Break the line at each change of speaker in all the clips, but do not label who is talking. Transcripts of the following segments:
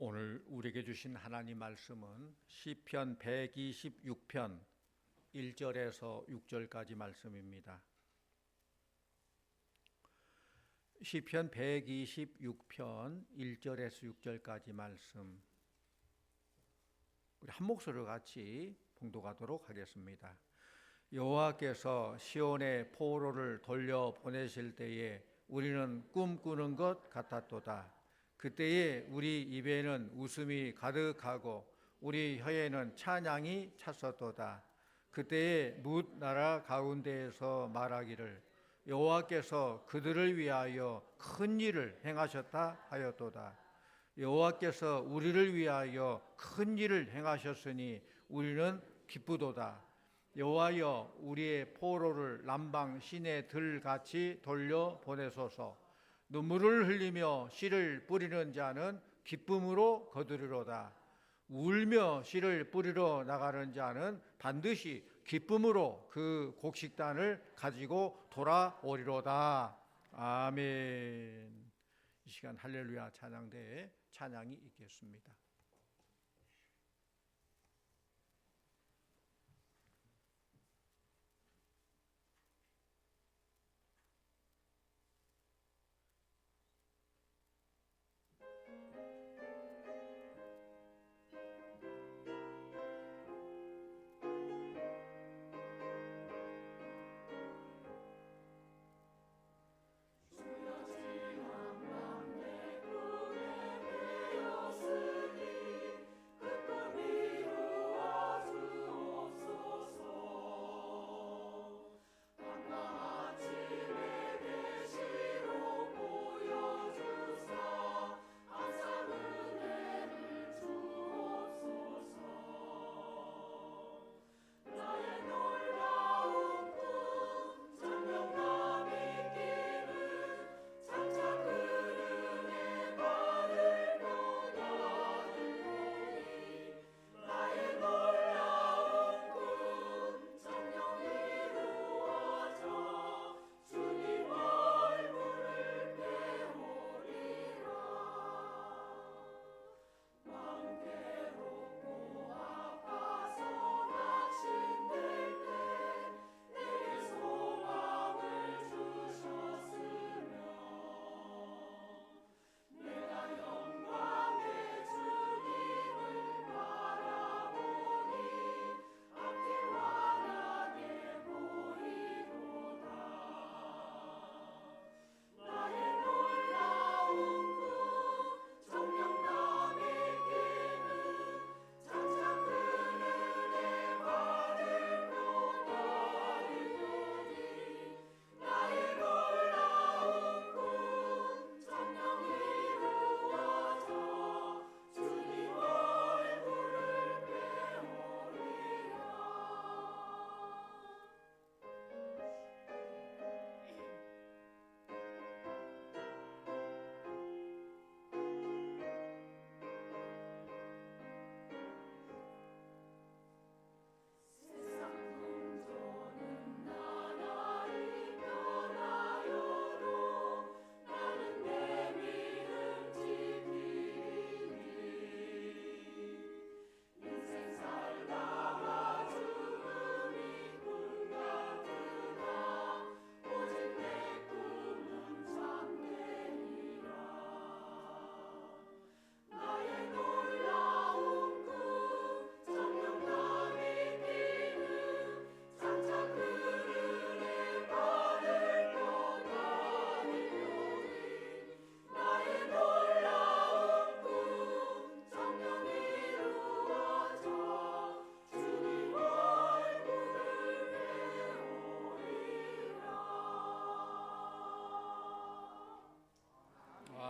오늘 우리에게 주신 하나님 말씀은 시편 126편 1절에서 6절까지 말씀입니다. 시편 126편 1절에서 6절까지 말씀, 우리 한 목소리로 같이 봉독하도록 하겠습니다. 여호와께서 시온의 포로를 돌려 보내실 때에 우리는 꿈꾸는 것 같았도다. 그때에 우리 입에는 웃음이 가득하고 우리 혀에는 찬양이 찼었도다. 그때에 뭇 나라 가운데에서 말하기를 여호와께서 그들을 위하여 큰 일을 행하셨다 하였도다. 여호와께서 우리를 위하여 큰 일을 행하셨으니 우리는 기쁘도다. 여호와여, 우리의 포로를 남방 시내 들같이 돌려 보내소서. 눈물을 흘리며 씨를 뿌리는 자는 기쁨으로 거두리로다. 울며 씨를 뿌리러 나가는 자는 반드시 기쁨으로 그 곡식단을 가지고 돌아오리로다. 아멘. 이 시간 할렐루야 찬양대에 찬양이 있겠습니다.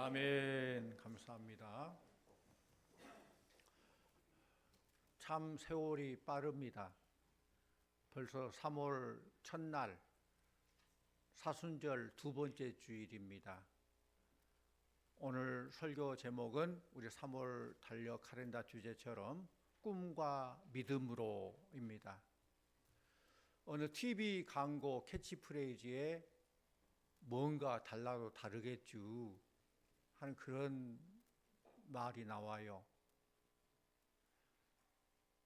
아멘. 감사합니다. 참 세월이 빠릅니다. 벌써 3월 첫날 사순절 두 번째 주일입니다. 오늘 설교 제목은 우리 3월 달력 카렌다 주제처럼 꿈과 믿음으로입니다. 어느 TV 광고 캐치프레이즈에 뭔가 달라도 다르겠죠 하는 그런 말이 나와요.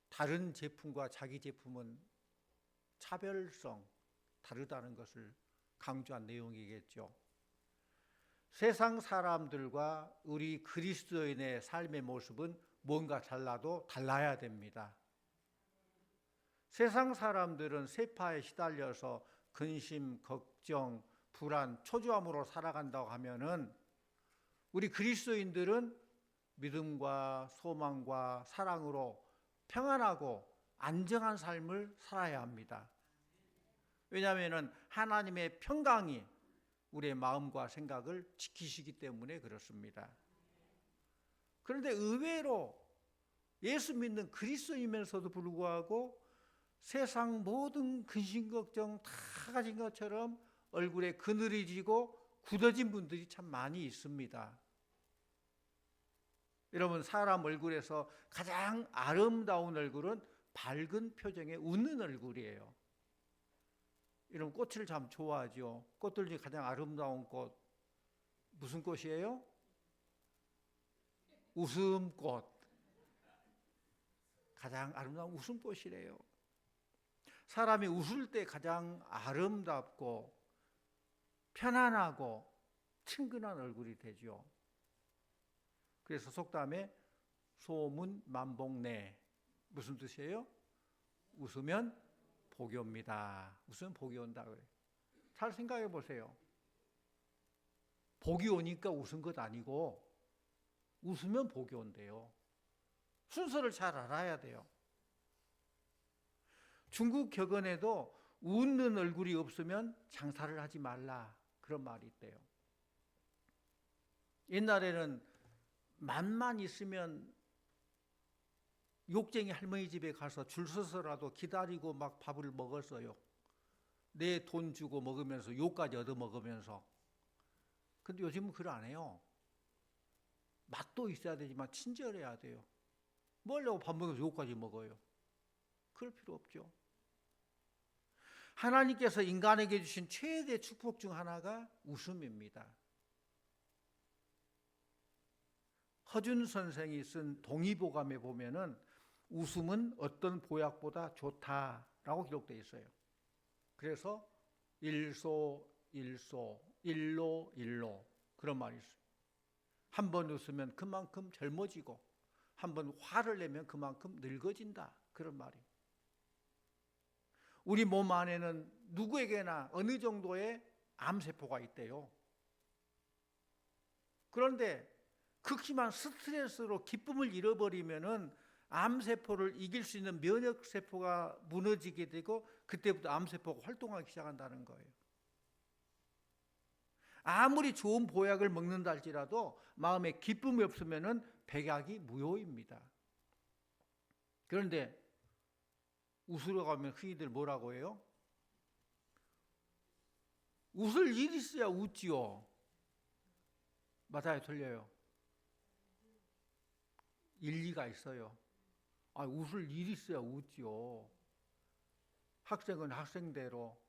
다른 제품과 자기 제품은 차별성, 다르다는 것을 강조한 내용이겠죠. 세상 사람들과 우리 그리스도인의 삶의 모습은 뭔가 달라도 달라야 됩니다. 세상 사람들은 세파에 시달려서 근심, 걱정, 불안, 초조함으로 살아간다고 하면은 우리 그리스도인들은 믿음과 소망과 사랑으로 평안하고 안정한 삶을 살아야 합니다. 왜냐하면 하나님의 평강이 우리의 마음과 생각을 지키시기 때문에 그렇습니다. 그런데 의외로 예수 믿는 그리스도이면서도 불구하고 세상 모든 근심 걱정 다 가진 것처럼 얼굴에 그늘이 지고 굳어진 분들이 참 많이 있습니다. 여러분, 사람 얼굴에서 가장 아름다운 얼굴은 밝은 표정에 웃는 얼굴이에요. 이런 꽃을 참 좋아하죠. 꽃들 중에 가장 아름다운 꽃 무슨 꽃이에요? 웃음꽃. 가장 아름다운 웃음꽃이래요. 사람이 웃을 때 가장 아름답고 편안하고 친근한 얼굴이 되죠. 그래서 속담에 소문만복내, 무슨 뜻이에요? 웃으면 복이 옵니다. 웃으면 복이 온다 그래요. 잘 생각해 보세요. 복이 오니까 웃은 것 아니고 웃으면 복이 온대요. 순서를 잘 알아야 돼요. 중국 격언에도 웃는 얼굴이 없으면 장사를 하지 말라, 그런 말이 있대요. 옛날에는 맛만 있으면 욕쟁이 할머니 집에 가서 줄 서서라도 기다리고 막 밥을 먹었어요. 내 돈 주고 먹으면서 욕까지 얻어 먹으면서. 근데 요즘은 그걸 안 해요. 맛도 있어야 되지만 친절해야 돼요. 뭐 하려고 밥 먹으면서 욕까지 먹어요? 그럴 필요 없죠. 하나님께서 인간에게 주신 최대 축복 중 하나가 웃음입니다. 허준 선생이 쓴 동의보감에 보면은 웃음은 어떤 보약보다 좋다라고 기록되어 있어요. 그래서 일소, 일로 그런 말이 있어요. 한 번 웃으면 그만큼 젊어지고 한 번 화를 내면 그만큼 늙어진다, 그런 말이에요. 우리 몸 안에는 누구에게나 어느 정도의 암세포가 있대요. 그런데 극심한 스트레스로 기쁨을 잃어버리면은 암세포를 이길 수 있는 면역세포가 무너지게 되고 그때부터 암세포가 활동하기 시작한다는 거예요. 아무리 좋은 보약을 먹는다 할지라도 마음에 기쁨이 없으면은 백약이 무효입니다. 그런데 웃으러 가면 흔히들 뭐라고 해요? 웃을 일이 있어야 웃지요. 맞아요, 틀려요? 일리가 있어요. 웃을 일이 있어야 웃지요. 학생은 학생대로,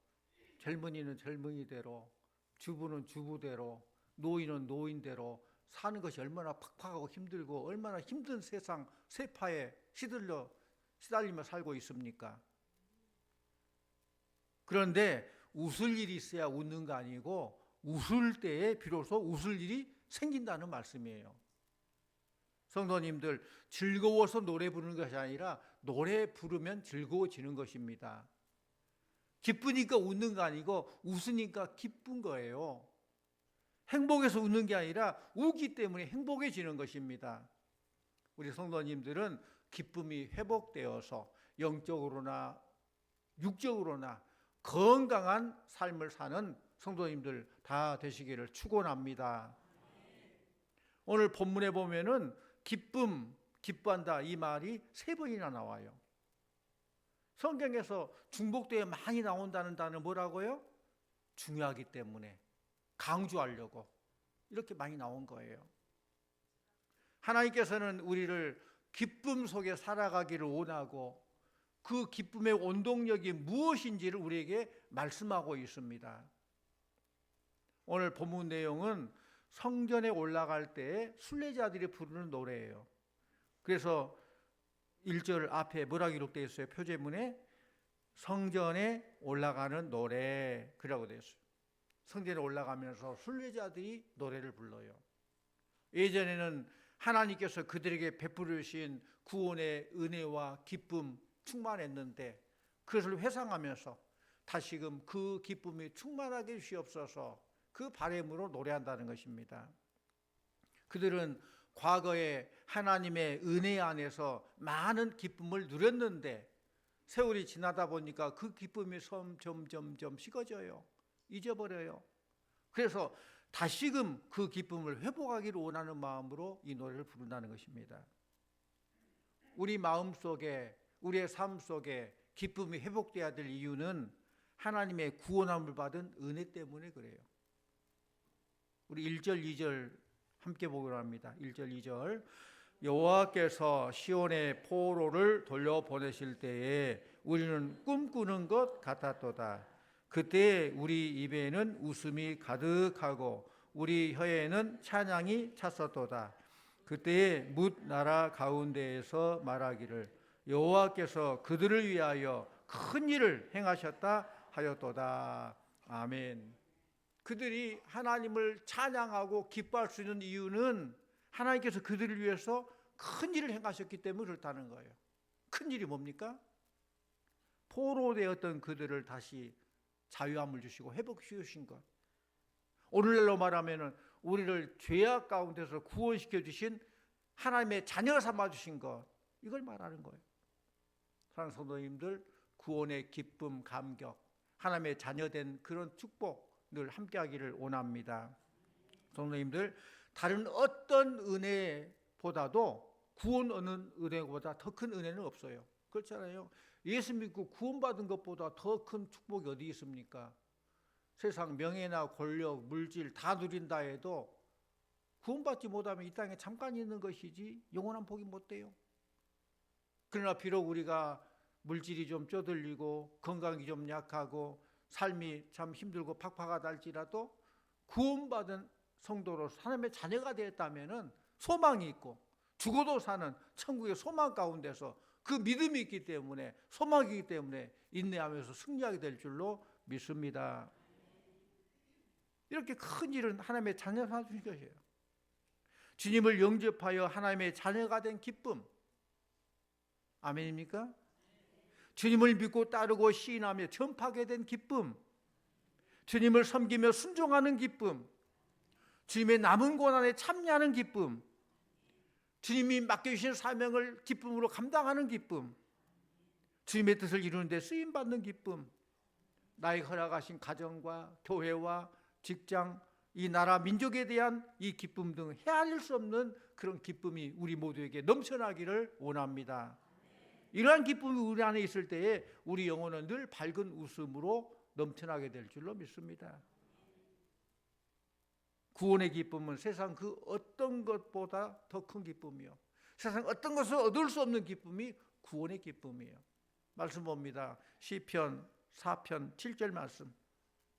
젊은이는 젊은이대로, 주부는 주부대로, 노인은 노인대로 사는 것이 얼마나 팍팍하고 힘들고 얼마나 힘든 세상 세파에 시달리며 살고 있습니까? 그런데 웃을 일이 있어야 웃는 거 아니고 웃을 때에 비로소 웃을 일이 생긴다는 말씀이에요. 성도님들, 즐거워서 노래 부르는 것이 아니라 노래 부르면 즐거워지는 것입니다. 기쁘니까 웃는 거 아니고 웃으니까 기쁜 거예요. 행복해서 웃는 게 아니라 웃기 때문에 행복해지는 것입니다. 우리 성도님들은 기쁨이 회복되어서 영적으로나 육적으로나 건강한 삶을 사는 성도님들 다 되시기를 축원합니다. 오늘 본문에 보면은 기뻐한다 이 말이 3번이나 나와요. 성경에서 중복되어 많이 나온다는 단어 뭐라고요? 중요하기 때문에 강조하려고 이렇게 많이 나온 거예요. 하나님께서는 우리를 기쁨 속에 살아가기를 원하고 그 기쁨의 원동력이 무엇인지를 우리에게 말씀하고 있습니다. 오늘 본문 내용은 성전에 올라갈 때 순례자들이 부르는 노래예요. 그래서 1절 앞에 뭐라 기록되어 있어요? 표제문에 성전에 올라가는 노래 그라고 되어 있어요. 성전에 올라가면서 순례자들이 노래를 불러요. 예전에는 하나님께서 그들에게 베풀어 주신 구원의 은혜와 기쁨 충만했는데 그것을 회상하면서 다시금 그 기쁨이 충만하게 주시옵소서 그 바람으로 노래한다는 것입니다. 그들은 과거에 하나님의 은혜 안에서 많은 기쁨을 누렸는데 세월이 지나다 보니까 그 기쁨이 점점 식어져요. 잊어버려요. 그래서 다시금 그 기쁨을 회복하기를 원하는 마음으로 이 노래를 부른다는 것입니다. 우리 마음속에 우리의 삶 속에 기쁨이 회복돼야 될 이유는 하나님의 구원함을 받은 은혜 때문에 그래요. 우리 1절 2절 함께 보기로 합니다. 1절 2절 여호와께서 시온의 포로를 돌려보내실 때에 우리는 꿈꾸는 것 같았도다. 그때 우리 입에는 웃음이 가득하고 우리 혀에는 찬양이 찼었도다. 그때에 뭇 나라 가운데에서 말하기를 여호와께서 그들을 위하여 큰 일을 행하셨다 하였도다. 아멘. 그들이 하나님을 찬양하고 기뻐할 수 있는 이유는 하나님께서 그들을 위해서 큰 일을 행하셨기 때문에 그렇다는 거예요. 큰 일이 뭡니까? 포로되었던 그들을 다시 자유함을 주시고 회복시켜 주신 것. 오늘날로 말하면 우리를 죄악 가운데서 구원시켜 주신 하나님의 자녀 삼아 주신 것. 이걸 말하는 거예요. 사랑하는 성도님들, 구원의 기쁨, 감격, 하나님의 자녀된 그런 축복 늘 함께하기를 원합니다. 성도님들, 다른 어떤 은혜보다도 구원 얻는 은혜보다 더 큰 은혜는 없어요. 그렇잖아요. 예수 믿고 구원받은 것보다 더 큰 축복이 어디 있습니까? 세상 명예나 권력, 물질 다 누린다 해도 구원받지 못하면 이 땅에 잠깐 있는 것이지 영원한 복이 못 돼요. 그러나 비록 우리가 물질이 좀 쪼들리고 건강이 좀 약하고 삶이 참 힘들고 팍팍하다 할지라도 구원받은 성도로서 하나님의 자녀가 되었다면 소망이 있고 죽어도 사는 천국의 소망 가운데서 그 믿음이 있기 때문에 소망이기 때문에 인내하면서 승리하게 될 줄로 믿습니다. 이렇게 큰 일은 하나님의 자녀가 주신 것이에요. 주님을 영접하여 하나님의 자녀가 된 기쁨. 아멘입니까? 주님을 믿고 따르고 시인하며 전파하게 된 기쁨. 주님을 섬기며 순종하는 기쁨. 주님의 남은 고난에 참여하는 기쁨. 주님이 맡겨주신 사명을 기쁨으로 감당하는 기쁨. 주님의 뜻을 이루는 데 쓰임받는 기쁨. 나에게 허락하신 가정과 교회와 직장, 이 나라 민족에 대한 이 기쁨 등 헤아릴 수 없는 그런 기쁨이 우리 모두에게 넘쳐나기를 원합니다. 이러한 기쁨이 우리 안에 있을 때에 우리 영혼은 늘 밝은 웃음으로 넘쳐나게 될 줄로 믿습니다. 구원의 기쁨은 세상 그 어떤 것보다 더 큰 기쁨이요. 세상 어떤 것을 얻을 수 없는 기쁨이 구원의 기쁨이에요. 말씀 봅니다. 시편 4편 7절 말씀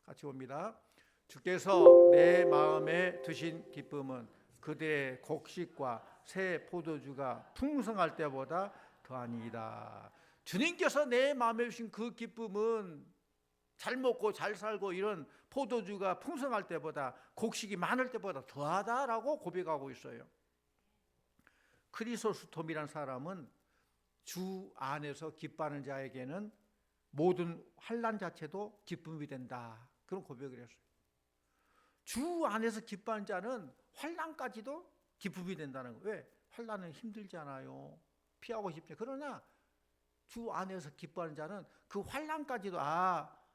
같이 봅니다. 주께서 내 마음에 두신 기쁨은 그대의 곡식과 새 포도주가 풍성할 때보다 더하니이다. 주님께서 내 마음에 주신 그 기쁨은 잘 먹고 잘 살고 이런 포도주가 풍성할 때보다 곡식이 많을 때보다 더하다라고 고백하고 있어요. 크리소스톰이라는 사람은 주 안에서 기뻐하는 자에게는 모든 환난 자체도 기쁨이 된다. 그런 고백을 했어요. 주 안에서 기뻐하는 자는 환난까지도 기쁨이 된다는 거예요. 왜? 환난은 힘들잖아요. 피하고 싶죠. 그러나 주 안에서 기뻐하는 자는 그 환난까지도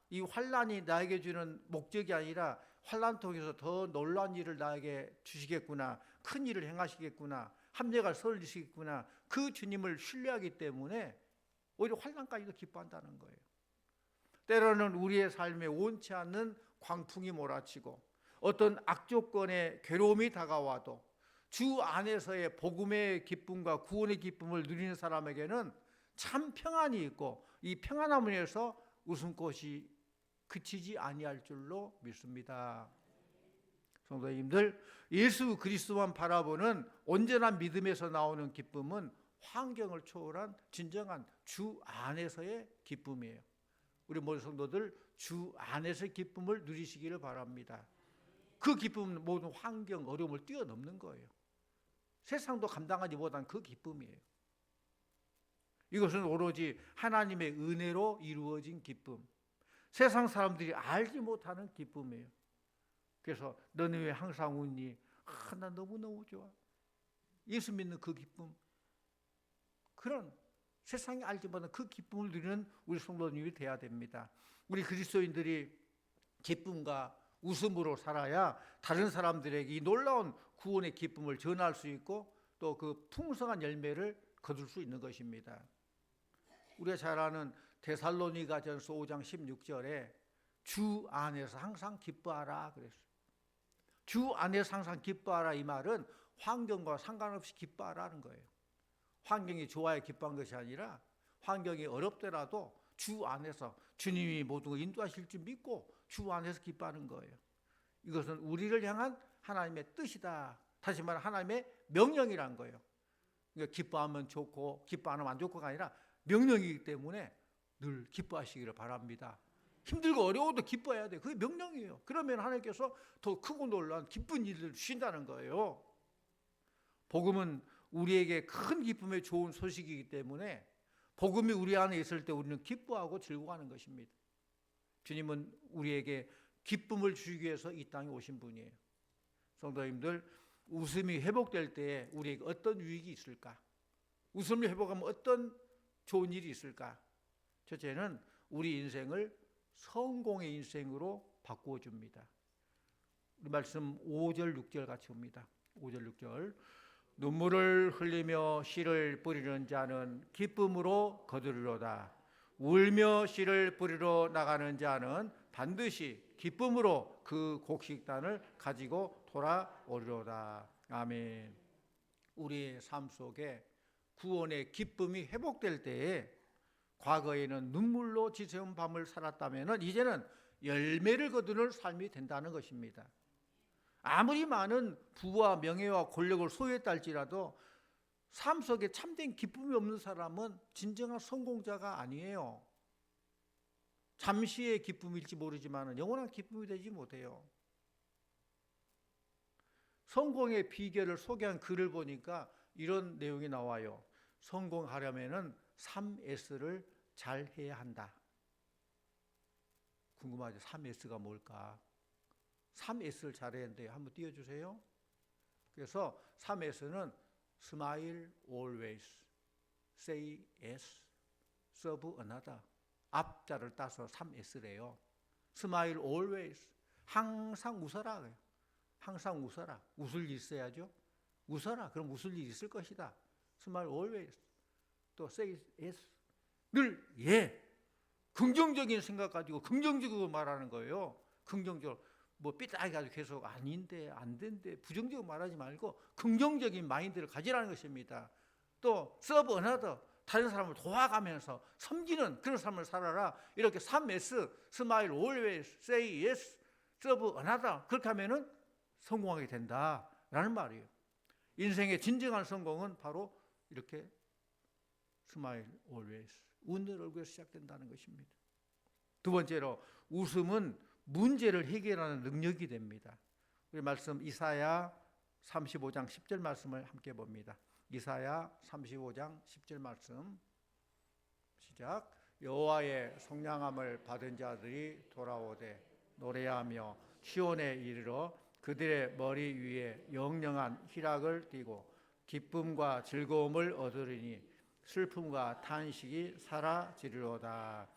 이 환난이 나에게 주는 목적이 아니라 환난 통해서 더 놀라운 일을 나에게 주시겠구나. 큰 일을 행하시겠구나. 합력을 세워주시겠구나. 그 주님을 신뢰하기 때문에 오히려 환난까지도 기뻐한다는 거예요. 때로는 우리의 삶에 원치 않는 광풍이 몰아치고 어떤 악조건의 괴로움이 다가와도 주 안에서의 복음의 기쁨과 구원의 기쁨을 누리는 사람에게는 참 평안이 있고 이 평안함을 위해서 웃음꽃이 그치지 아니할 줄로 믿습니다. 성도님들, 예수 그리스도만 바라보는 온전한 믿음에서 나오는 기쁨은 환경을 초월한 진정한 주 안에서의 기쁨이에요. 우리 모든 성도들 주 안에서의 기쁨을 누리시기를 바랍니다. 그 기쁨은 모든 환경, 어려움을 뛰어넘는 거예요. 세상도 감당하지 못한 그 기쁨이에요. 이것은 오로지 하나님의 은혜로 이루어진 기쁨, 세상 사람들이 알지 못하는 기쁨이에요. 그래서 너는 왜 항상 웃니? 나 너무너무 좋아. 예수 믿는 그 기쁨, 그런 세상이 알지 못하는 그 기쁨을 누리는 우리 성도님이 돼야 됩니다. 우리 그리스도인들이 기쁨과 웃음으로 살아야 다른 사람들에게 이 놀라운 구원의 기쁨을 전할 수 있고 또 그 풍성한 열매를 거둘 수 있는 것입니다. 우리가 잘 아는 데살로니가전서 5장 16절에 주 안에서 항상 기뻐하라 그랬어요. 주 안에서 항상 기뻐하라, 이 말은 환경과 상관없이 기뻐하라는 거예요. 환경이 좋아야 기뻐한 것이 아니라 환경이 어렵더라도 주 안에서 주님이 모든 걸 인도하실 줄 믿고 주 안에서 기뻐하는 거예요. 이것은 우리를 향한 하나님의 뜻이다. 다시 말해 하나님의 명령이란 거예요. 그러니까 기뻐하면 좋고 기뻐 안 하면 안 좋고가 아니라 명령이기 때문에 늘 기뻐하시기를 바랍니다. 힘들고 어려워도 기뻐해야 돼요. 그게 명령이에요. 그러면 하나님께서 더 크고 놀라운 기쁜 일을 주신다는 거예요. 복음은 우리에게 큰 기쁨의 좋은 소식이기 때문에 복음이 우리 안에 있을 때 우리는 기뻐하고 즐거워하는 것입니다. 주님은 우리에게 기쁨을 주기 위해서 이 땅에 오신 분이에요. 성도님들, 웃음이 회복될 때에 우리에게 어떤 유익이 있을까? 웃음을 회복하면 어떤 좋은 일이 있을까? 첫째는 우리 인생을 성공의 인생으로 바꾸어 줍니다. 우리 말씀 5절 6절 같이 봅니다. 5절 6절. 눈물을 흘리며 씨를 뿌리는 자는 기쁨으로 거두리로다. 울며 씨를 뿌리러 나가는 자는 반드시 기쁨으로 그 곡식단을 가지고 돌아오리로다. 아멘. 우리의 삶 속에 구원의 기쁨이 회복될 때에 과거에는 눈물로 지새운 밤을 살았다면 이제는 열매를 거두는 삶이 된다는 것입니다. 아무리 많은 부와 명예와 권력을 소유했다 할지라도 삶 속에 참된 기쁨이 없는 사람은 진정한 성공자가 아니에요. 잠시의 기쁨일지 모르지만 영원한 기쁨이 되지 못해요. 성공의 비결을 소개한 글을 보니까 이런 내용이 나와요. 성공하려면 3S를 잘 해야 한다. 궁금하죠? 3S가 뭘까? 3S를 잘해야 한대요. 한번 띄워주세요. 그래서 3S는 Smile always, Say yes, Serve another. 앞자를 따서 3S래요. Smile always, 항상 웃어라. 항상 웃어라. 웃을 일 있어야죠. 웃어라. 그럼 웃을 일 있을 것이다. Smile always. 또 say yes. 늘 예. 긍정적인 생각 가지고 긍정적으로 말하는 거예요. 긍정적으로. 뭐 삐딱이 가지고 계속 아닌데 안 된대 부정적으로 말하지 말고 긍정적인 마인드를 가지라는 것입니다. 또 serve another, 다른 사람을 도와가면서 섬기는 그런 삶을 살아라. 이렇게 3S, smile always, say yes, serve another, 그렇게 하면은 성공하게 된다라는 말이에요. 인생의 진정한 성공은 바로 이렇게 smile always, 웃는 얼굴에서 시작된다는 것입니다. 두 번째로 웃음은 문제를 해결하는 능력이 됩니다. 우리 말씀 이사야 35장 10절 말씀을 함께 봅니다. 이사야 35장 10절 말씀 시작. 여호와의 성량함을 받은 자들이 돌아오되 노래하며 시온에 이르러 그들의 머리 위에 영영한 희락을 띠고 기쁨과 즐거움을 얻으리니 슬픔과 탄식이 사라지리로다.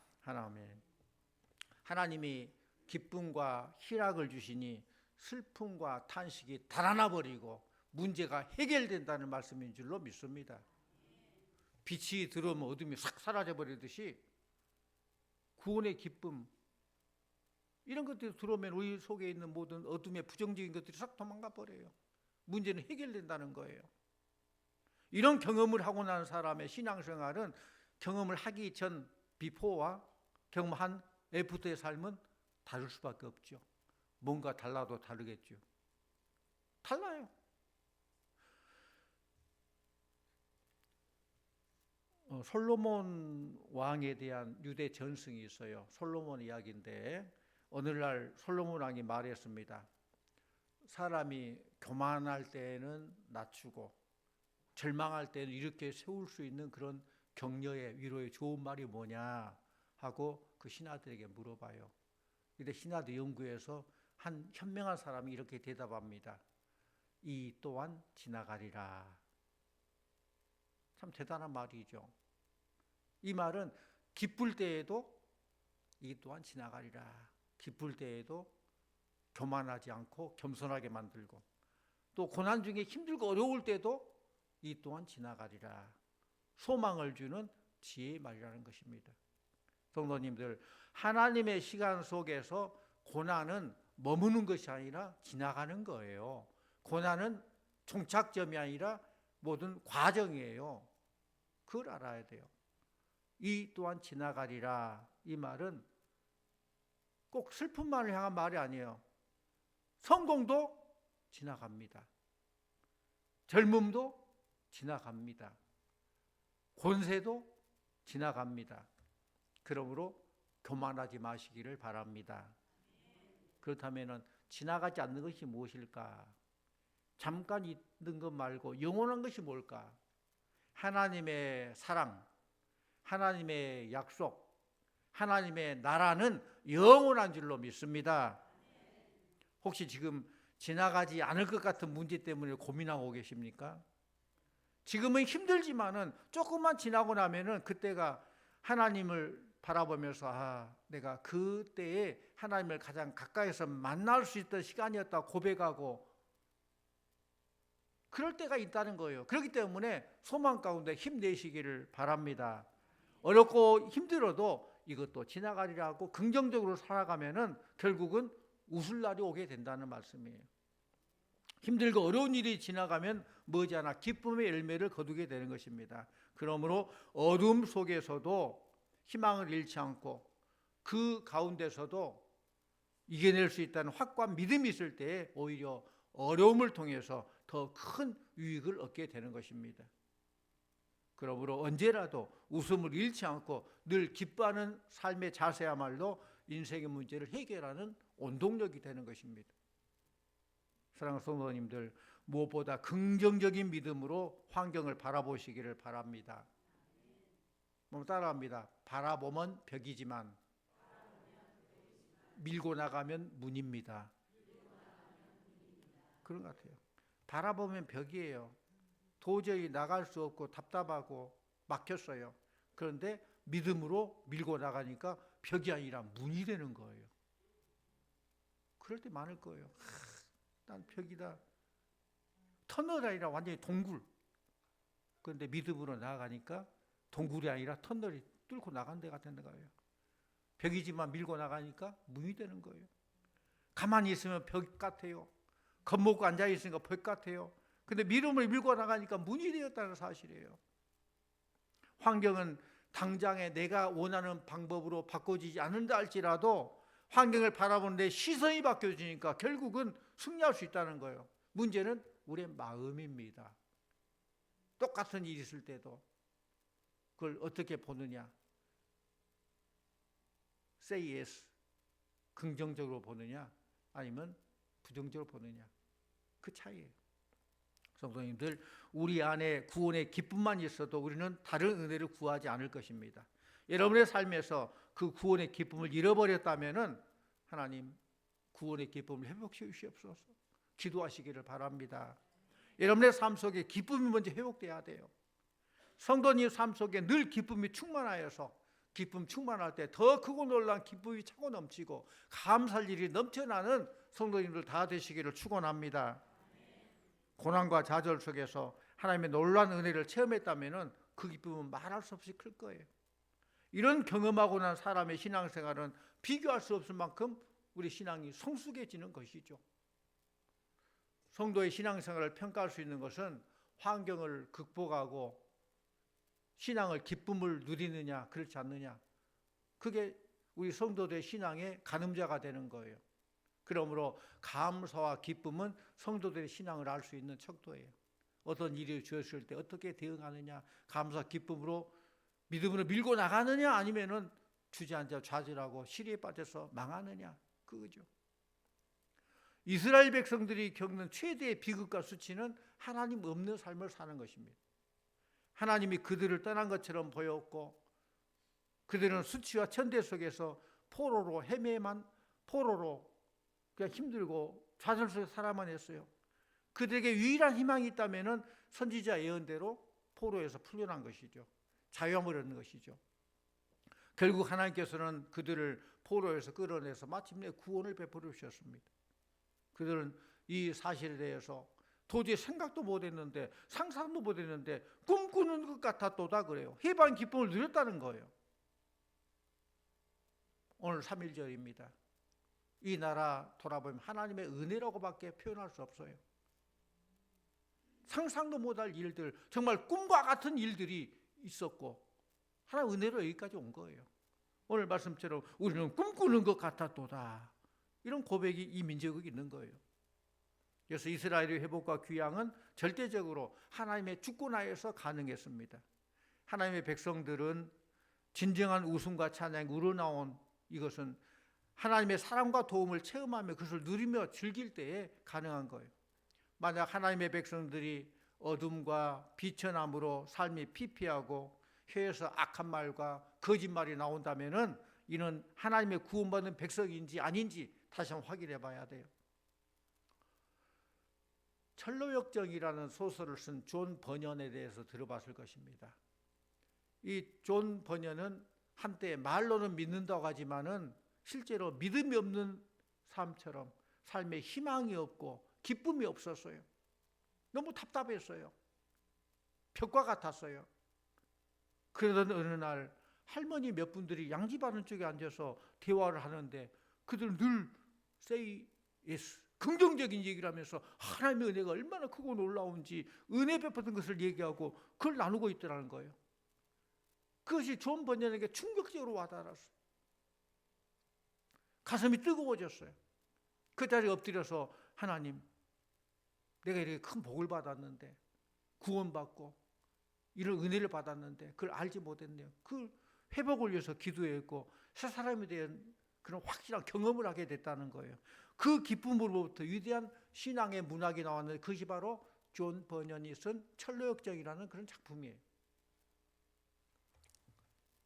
하나님이 기쁨과 희락을 주시니 슬픔과 탄식이 달아나 버리고 문제가 해결된다는 말씀인 줄로 믿습니다. 빛이 들어오면 어둠이 싹 사라져 버리듯이 구원의 기쁨, 이런 것들이 들어오면 우리 속에 있는 모든 어둠의 부정적인 것들이 싹 도망가 버려요. 문제는 해결된다는 거예요. 이런 경험을 하고 난 사람의 신앙생활은 경험을 하기 전 비포와 경험한 애프터의 삶은 다를 수밖에 없죠. 뭔가 달라도 다르겠죠. 달라요. 솔로몬 왕에 대한 유대 전승이 있어요. 솔로몬 이야기인데 어느 날 솔로몬 왕이 말했습니다. 사람이 교만할 때는 낮추고 절망할 때는 이렇게 세울 수 있는 그런 격려의 위로의 좋은 말이 뭐냐 하고 그 신하들에게 물어봐요. 근데 신하들 연구에서 한 현명한 사람이 이렇게 대답합니다. 이 또한 지나가리라. 참 대단한 말이죠. 이 말은 기쁠 때에도 이 또한 지나가리라. 기쁠 때에도 교만하지 않고 겸손하게 만들고, 또 고난 중에 힘들고 어려울 때도 이 또한 지나가리라. 소망을 주는 지혜의 말이라는 것입니다. 성도님들, 하나님의 시간 속에서 고난은 머무는 것이 아니라 지나가는 거예요. 고난은 종착점이 아니라 모든 과정이에요. 그걸 알아야 돼요. 이 또한 지나가리라. 이 말은 꼭 슬픔만을 향한 말이 아니에요. 성공도 지나갑니다. 젊음도 지나갑니다. 권세도 지나갑니다. 그러므로 교만하지 마시기를 바랍니다. 그렇다면 지나가지 않는 것이 무엇일까? 잠깐 있는 것 말고 영원한 것이 뭘까? 하나님의 사랑, 하나님의 약속, 하나님의 나라는 영원한 줄로 믿습니다. 혹시 지금 지나가지 않을 것 같은 문제 때문에 고민하고 계십니까? 지금은 힘들지만은 조금만 지나고 나면은 그때가 하나님을 바라보면서 내가 그때에 하나님을 가장 가까이서 만날 수 있던 시간이었다 고백하고 그럴 때가 있다는 거예요. 그렇기 때문에 소망 가운데 힘내시기를 바랍니다. 어렵고 힘들어도 이것도 지나가리라고 긍정적으로 살아가면은 결국은 웃을 날이 오게 된다는 말씀이에요. 힘들고 어려운 일이 지나가면 머지않아 기쁨의 열매를 거두게 되는 것입니다. 그러므로 어둠 속에서도 희망을 잃지 않고 그 가운데서도 이겨낼 수 있다는 확고한 믿음이 있을 때 오히려 어려움을 통해서 더 큰 유익을 얻게 되는 것입니다. 그러므로 언제라도 웃음을 잃지 않고 늘 기뻐하는 삶의 자세야말로 인생의 문제를 해결하는 원동력이 되는 것입니다. 사랑하는 성도님들, 무엇보다 긍정적인 믿음으로 환경을 바라보시기를 바랍니다. 따라합니다. 바라보면 벽이지만 밀고 나가면 문입니다. 그런 것 같아요. 바라보면 벽이에요. 도저히 나갈 수 없고 답답하고 막혔어요. 그런데 믿음으로 밀고 나가니까 벽이 아니라 문이 되는 거예요. 그럴 때 많을 거예요. 난 벽이다. 터널이 아니라 완전히 동굴. 그런데 믿음으로 나아가니까 동굴이 아니라 터널이 뚫고 나간 데가 되는 거예요. 벽이지만 밀고 나가니까 문이 되는 거예요. 가만히 있으면 벽 같아요. 겁먹고 앉아있으니까 벽 같아요. 근데 믿음을 밀고 나가니까 문이 되었다는 사실이에요. 환경은 당장에 내가 원하는 방법으로 바꿔지지 않는다 할지라도 환경을 바라보는 데 시선이 바뀌어지니까 결국은 승리할 수 있다는 거예요. 문제는 우리의 마음입니다. 똑같은 일이 있을 때도 그걸 어떻게 보느냐. Say yes, 긍정적으로 보느냐 아니면 부정적으로 보느냐. 그 차이예요. 성도님들, 우리 안에 구원의 기쁨만 있어도 우리는 다른 은혜를 구하지 않을 것입니다. 여러분의 삶에서 그 구원의 기쁨을 잃어버렸다면은 하나님 구원의 기쁨을 회복해 주시옵소서. 기도하시기를 바랍니다. 여러분의 삶 속에 기쁨이 먼저 회복돼야 돼요. 성도님 삶 속에 늘 기쁨이 충만하여서 기쁨 충만할 때 더 크고 놀라운 기쁨이 차고 넘치고 감사할 일이 넘쳐나는 성도님들 다 되시기를 축원합니다. 고난과 좌절 속에서 하나님의 놀라운 은혜를 체험했다면 그 기쁨은 말할 수 없이 클 거예요. 이런 경험하고 난 사람의 신앙생활은 비교할 수 없을 만큼 우리 신앙이 성숙해지는 것이죠. 성도의 신앙생활을 평가할 수 있는 것은 환경을 극복하고 신앙을 기쁨을 누리느냐 그렇지 않느냐, 그게 우리 성도들의 신앙의 가늠자가 되는 거예요. 그러므로 감사와 기쁨은 성도들의 신앙을 알 수 있는 척도예요. 어떤 일이 주었을 때 어떻게 대응하느냐, 감사 기쁨으로 믿음으로 밀고 나가느냐, 아니면은 주저앉아 좌절하고 시리에 빠져서 망하느냐, 그거죠. 이스라엘 백성들이 겪는 최대의 비극과 수치는 하나님 없는 삶을 사는 것입니다. 하나님이 그들을 떠난 것처럼 보였고, 그들은 수치와 천대 속에서 포로로 헤매만, 포로로 그냥 힘들고 좌절 속에 살아만 했어요. 그들에게 유일한 희망이 있다면 선지자 예언대로 포로에서 풀려난 것이죠. 자유함을 얻는 것이죠. 결국 하나님께서는 그들을 포로에서 끌어내서 마침내 구원을 베풀어 주셨습니다. 그들은 이 사실에 대해서 도저히 생각도 못했는데, 상상도 못했는데 꿈꾸는 것 같았도다 그래요. 해방 기쁨을 누렸다는 거예요. 오늘 3.1절입니다. 이 나라 돌아보면 하나님의 은혜라고밖에 표현할 수 없어요. 상상도 못할 일들, 정말 꿈과 같은 일들이 있었고 하나님 은혜로 여기까지 온 거예요. 오늘 말씀처럼 우리는 꿈꾸는 것 같았도다, 이런 고백이 이 민족에 있는 거예요. 그래서 이스라엘의 회복과 귀향은 절대적으로 하나님의 주권하에서 가능했습니다. 하나님의 백성들은 진정한 웃음과 찬양이 우러나온 이것은 하나님의 사랑과 도움을 체험하며 그것을 누리며 즐길 때에 가능한 거예요. 만약 하나님의 백성들이 어둠과 비천함으로 삶이 피폐하고 혀에서 악한 말과 거짓말이 나온다면 이는 하나님의 구원받은 백성인지 아닌지 다시 한번 확인해 봐야 돼요. 철로역정이라는 소설을 쓴 존 버년에 대해서 들어봤을 것입니다. 이 존 버년은 한때 말로는 믿는다고 하지만은 실제로 믿음이 없는 삶처럼 삶에 희망이 없고 기쁨이 없었어요. 너무 답답했어요. 벽과 같았어요. 그러던 어느 날 할머니 몇 분들이 양지바른 쪽에 앉아서 대화를 하는데 그들은 늘 say yes, 긍정적인 얘기를 하면서 하나님의 은혜가 얼마나 크고 놀라운지 은혜 베푸는 것을 얘기하고 그걸 나누고 있더라는 거예요. 그것이 존 번연에게 충격적으로 와닿았어요. 가슴이 뜨거워졌어요. 그 자리에 엎드려서 하나님, 내가 이렇게 큰 복을 받았는데, 구원받고 이런 은혜를 받았는데 그걸 알지 못했네요. 그 회복을 위해서 기도했고 새 사람에 대한 그런 확실한 경험을 하게 됐다는 거예요. 그 기쁨으로부터 위대한 신앙의 문학이 나왔는데 그것이 바로 존 버년이 쓴 철로역정이라는 그런 작품이에요.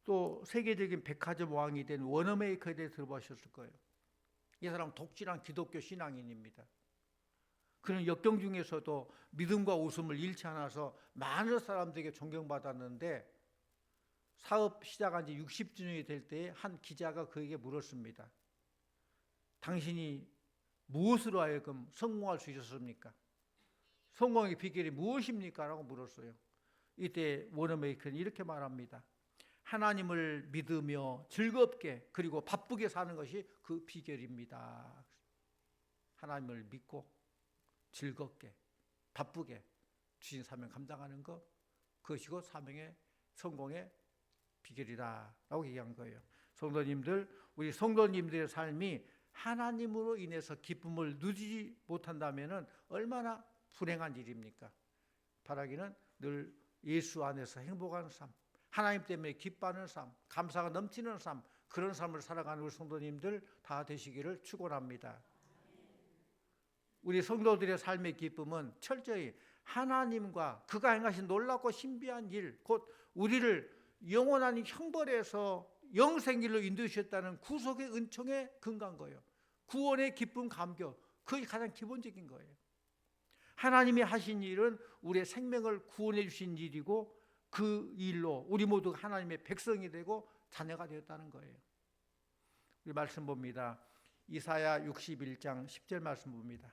또 세계적인 백화점 왕이 된 워너메이커에 대해 들어보셨을 거예요. 이 사람은 독실한 기독교 신앙인입니다. 그는 역경 중에서도 믿음과 웃음을 잃지 않아서 많은 사람들에게 존경받았는데 사업 시작한 지 60주년이 될 때에 한 기자가 그에게 물었습니다. 당신이 무엇으로 하여금 성공할 수 있었습니까? 성공의 비결이 무엇입니까? 라고 물었어요. 이때 워너메이커는 이렇게 말합니다. 하나님을 믿으며 즐겁게 그리고 바쁘게 사는 것이 그 비결입니다. 하나님을 믿고 즐겁게 바쁘게 주신 사명 감당하는 것, 그것이고 사명의 성공의 비결이다 라고 얘기한 거예요. 성도님들, 우리 성도님들의 삶이 하나님으로 인해서 기쁨을 누리지 못한다면 얼마나 불행한 일입니까? 바라기는 늘 예수 안에서 행복한 삶, 하나님 때문에 기뻐하는 삶, 감사가 넘치는 삶, 그런 삶을 살아가는 우리 성도님들 다 되시기를 축원합니다. 우리 성도들의 삶의 기쁨은 철저히 하나님과 그가 행하신 놀랍고 신비한 일, 곧 우리를 영원한 형벌에서 영생길로 인도하셨다는 구속의 은총에 근거한 거예요. 구원의 기쁨, 감격, 그게 가장 기본적인 거예요. 하나님이 하신 일은 우리의 생명을 구원해 주신 일이고 그 일로 우리 모두가 하나님의 백성이 되고 자녀가 되었다는 거예요. 우리 말씀 봅니다. 이사야 61장 10절 말씀 봅니다.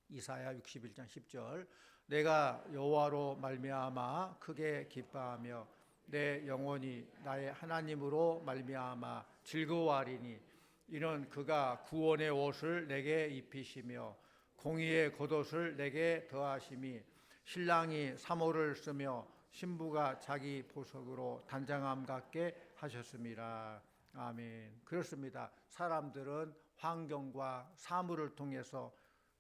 이사야 61장 10절. 내가 여호와로 말미암아 크게 기뻐하며 내 영혼이 나의 하나님으로 말미암아 즐거워하리니 이는 그가 구원의 옷을 내게 입히시며 공의의 겉옷을 내게 더하심이 신랑이 사모를 쓰며 신부가 자기 보석으로 단장함 같게 하셨습니다. 아멘. 그렇습니다. 사람들은 환경과 사물을 통해서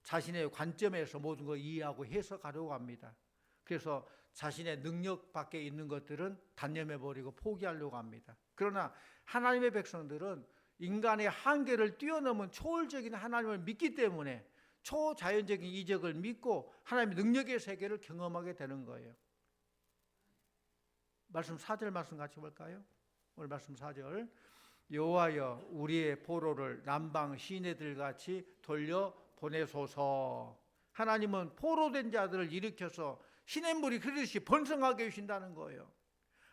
자신의 관점에서 모든 걸 이해하고 해석하려고 합니다. 그래서 자신의 능력 밖에 있는 것들은 단념해버리고 포기하려고 합니다. 그러나 하나님의 백성들은 인간의 한계를 뛰어넘은 초월적인 하나님을 믿기 때문에 초자연적인 이적을 믿고 하나님의 능력의 세계를 경험하게 되는 거예요. 말씀 4절 말씀 같이 볼까요? 오늘 말씀 4절. 여호와여 우리의 포로를 남방 시내들같이 돌려 보내소서. 하나님은 포로된 자들을 일으켜서 시냇물이 흐르듯이 번성하게 하신다는 거예요.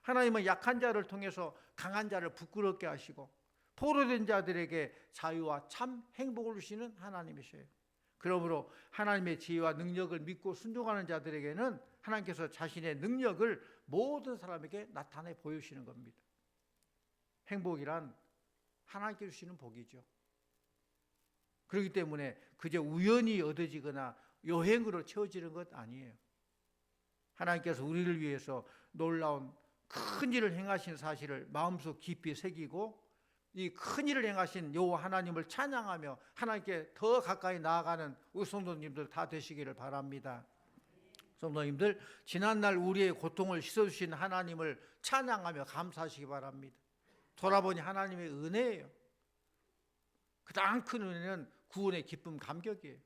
하나님은 약한 자를 통해서 강한 자를 부끄럽게 하시고 포로된 자들에게 자유와 참 행복을 주시는 하나님이셔요. 그러므로 하나님의 지혜와 능력을 믿고 순종하는 자들에게는 하나님께서 자신의 능력을 모든 사람에게 나타내 보여주시는 겁니다. 행복이란 하나님께 주시는 복이죠. 그렇기 때문에 그저 우연히 얻어지거나 여행으로 채워지는 것 아니에요. 하나님께서 우리를 위해서 놀라운 큰 일을 행하신 사실을 마음속 깊이 새기고 이 큰 일을 행하신 여호와 하나님을 찬양하며 하나님께 더 가까이 나아가는 우리 성도님들 다 되시기를 바랍니다. 성도님들, 지난날 우리의 고통을 씻어주신 하나님을 찬양하며 감사하시기 바랍니다. 돌아보니 하나님의 은혜예요. 가장 큰 은혜는 구원의 기쁨, 감격이에요.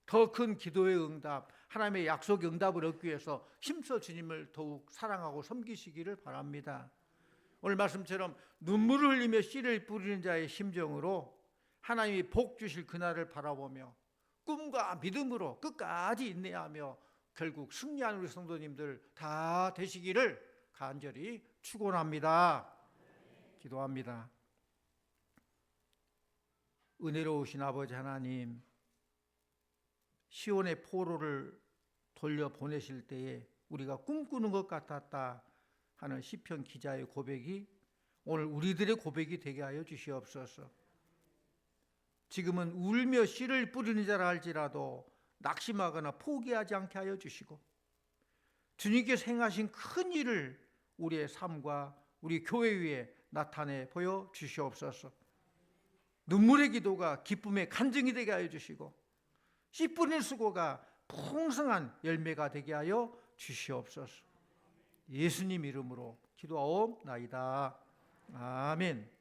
더 큰 기도의 응답, 하나님의 약속의 응답을 얻기 위해서 힘써 주님을 더욱 사랑하고 섬기시기를 바랍니다. 오늘 말씀처럼 눈물을 흘리며 씨를 뿌리는 자의 심정으로 하나님이 복 주실 그날을 바라보며 꿈과 믿음으로 끝까지 인내하며 결국 승리하는 우리 성도님들 다 되시기를 간절히 축원합니다. 기도합니다. 은혜로우신 아버지 하나님, 시온의 포로를 돌려보내실 때에 우리가 꿈꾸는 것 같았다 하는 시편 기자의 고백이 오늘 우리들의 고백이 되게 하여 주시옵소서. 지금은 울며 씨를 뿌리는 자라 할지라도 낙심하거나 포기하지 않게 하여 주시고 주님께서 행하신 큰 일을 우리의 삶과 우리 교회 위에 나타내 보여 주시옵소서. 눈물의 기도가 기쁨의 간증이 되게 하여 주시고 씨 뿌리는 수고가 풍성한 열매가 되게 하여 주시옵소서. 예수님 이름으로 기도하옵나이다. 아멘.